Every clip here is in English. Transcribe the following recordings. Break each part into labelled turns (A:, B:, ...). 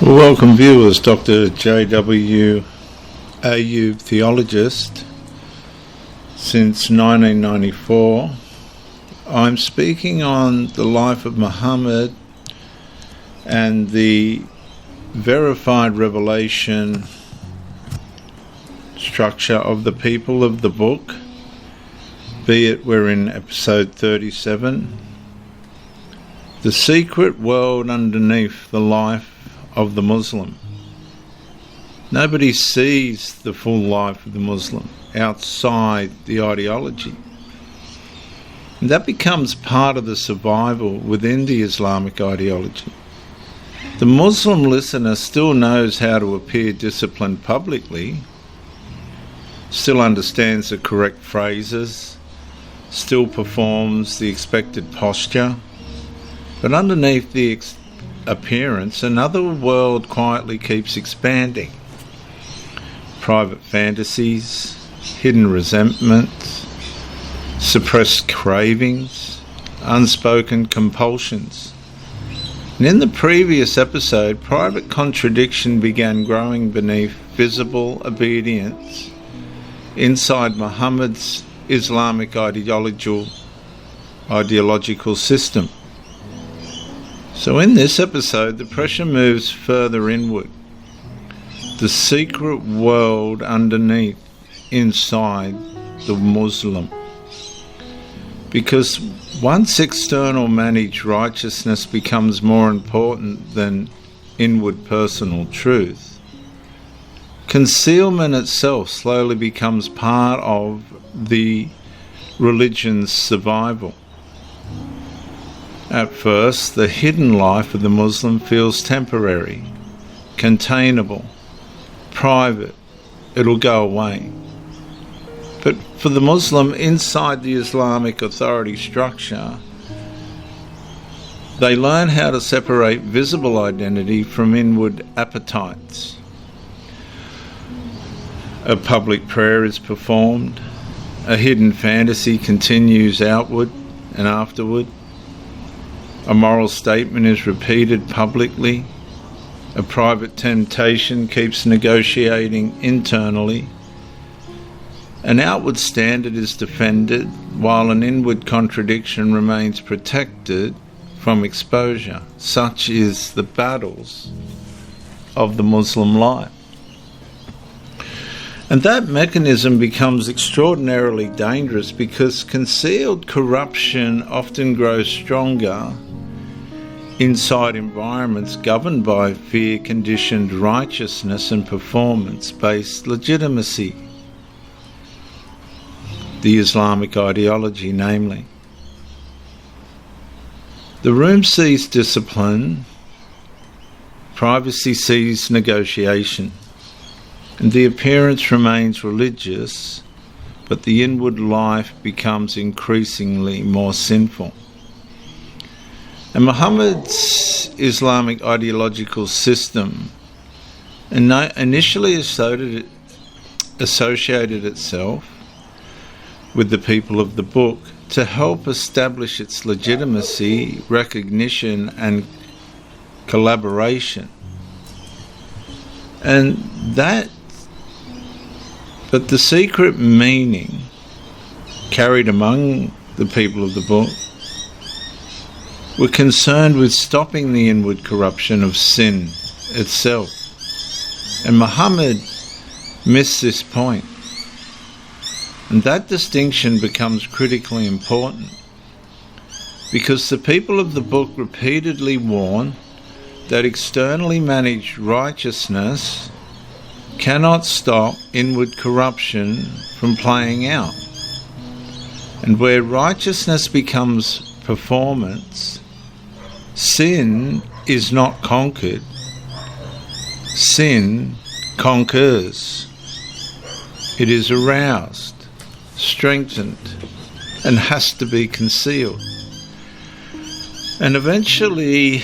A: Welcome viewers, Dr. J.W. A.U. theologist since 1994. I'm speaking on the life of Muhammad and the verified revelation structure of the people of the book, be it we're in episode 37, the secret world underneath the life of the Muslim. Nobody sees the full life of the Muslim outside the ideology. And that becomes part of the survival within the Islamic ideology. The Muslim listener still knows how to appear disciplined publicly, still understands the correct phrases, still performs the expected posture, but underneath the appearance, another world quietly keeps expanding. Private fantasies, hidden resentments, suppressed cravings, unspoken compulsions. And in the previous episode, private contradiction began growing beneath visible obedience inside Muhammad's Islamic ideological system. So in this episode, the pressure moves further inward. The secret world underneath, inside the Muslim. Because once external managed righteousness becomes more important than inward personal truth, concealment itself slowly becomes part of the religion's survival. At first, the hidden life of the Muslim feels temporary, containable, private. It'll go away. But for the Muslim inside the Islamic authority structure, they learn how to separate visible identity from inward appetites. A public prayer is performed, a hidden fantasy continues outward and afterward. A moral statement is repeated publicly. A private temptation keeps negotiating internally. An outward standard is defended, while an inward contradiction remains protected from exposure. Such is the battles of the Muslim life. And that mechanism becomes extraordinarily dangerous because concealed corruption often grows stronger inside environments governed by fear-conditioned righteousness and performance-based legitimacy. The Islamic ideology, namely. The room sees discipline, privacy sees negotiation, and the appearance remains religious, but the inward life becomes increasingly more sinful. And Muhammad's Islamic ideological system initially associated itself with the people of the book to help establish its legitimacy, recognition, and collaboration. But the secret meaning carried among the people of the book were concerned with stopping the inward corruption of sin itself. And Muhammad missed this point. And that distinction becomes critically important because the people of the book repeatedly warn that externally managed righteousness cannot stop inward corruption from playing out. And where righteousness becomes performance, sin is not conquered. Sin conquers. It is aroused, strengthened, and has to be concealed. And eventually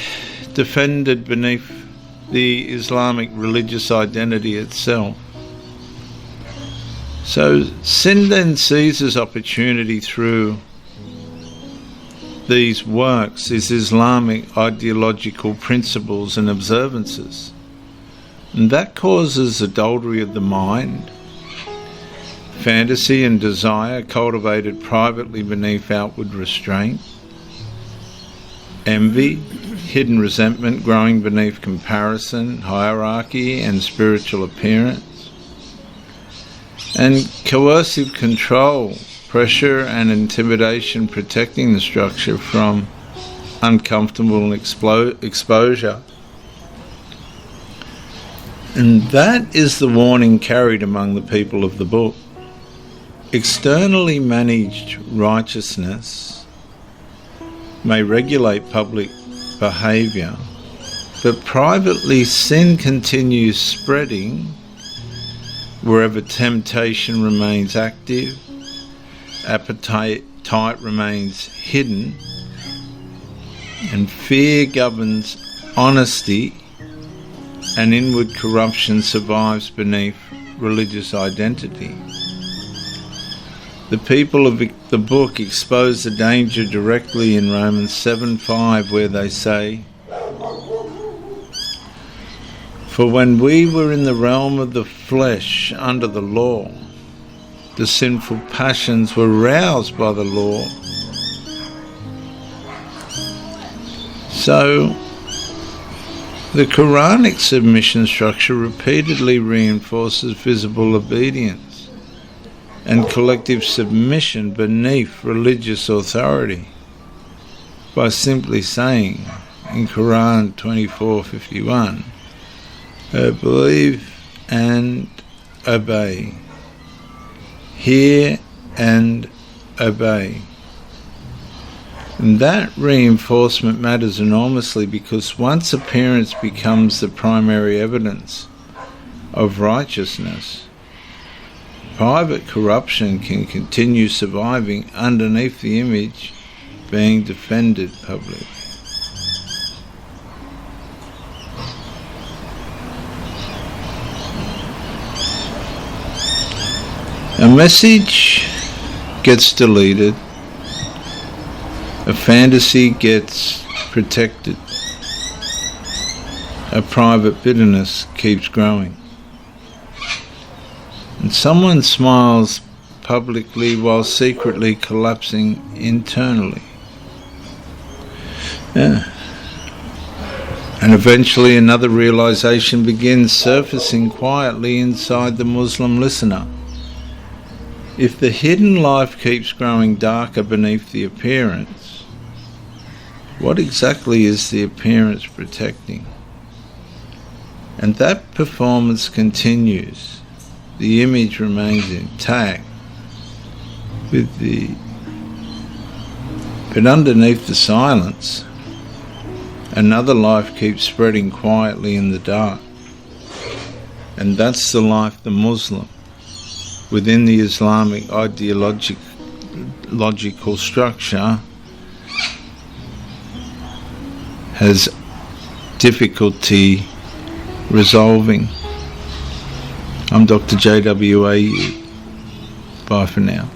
A: defended beneath the Islamic religious identity itself. So sin then seizes opportunity through these works, these Islamic ideological principles and observances, And that causes adultery of the mind, fantasy and desire cultivated privately beneath outward restraint, envy, hidden resentment growing beneath comparison, hierarchy and spiritual appearance, and coercive control, pressure and intimidation protecting the structure from uncomfortable exposure. And that is the warning carried among the people of the book. Externally managed righteousness may regulate public behaviour, but privately sin continues spreading wherever temptation remains active, appetite remains hidden, and fear governs honesty, and inward corruption survives beneath religious identity. The people of the book expose the danger directly in Romans 7:5, where they say, "For when we were in the realm of the flesh under the law, the sinful passions were roused by the law." So, the Qur'anic submission structure repeatedly reinforces visible obedience and collective submission beneath religious authority by simply saying in Quran 24:51, "Believe and obey. Hear and obey." And that reinforcement matters enormously, because once appearance becomes the primary evidence of righteousness, private corruption can continue surviving underneath the image being defended publicly. A message gets deleted, a fantasy gets protected, a private bitterness keeps growing. And someone smiles publicly while secretly collapsing internally. And eventually another realization begins surfacing quietly inside the Muslim listener. If the hidden life keeps growing darker beneath the appearance, what exactly is the appearance protecting? And that performance continues. The image remains intact, but underneath the silence, another life keeps spreading quietly in the dark. And that's the life the Muslim, within the Islamic ideological structure, has difficulty resolving. I'm Dr. JWAU. Bye for now.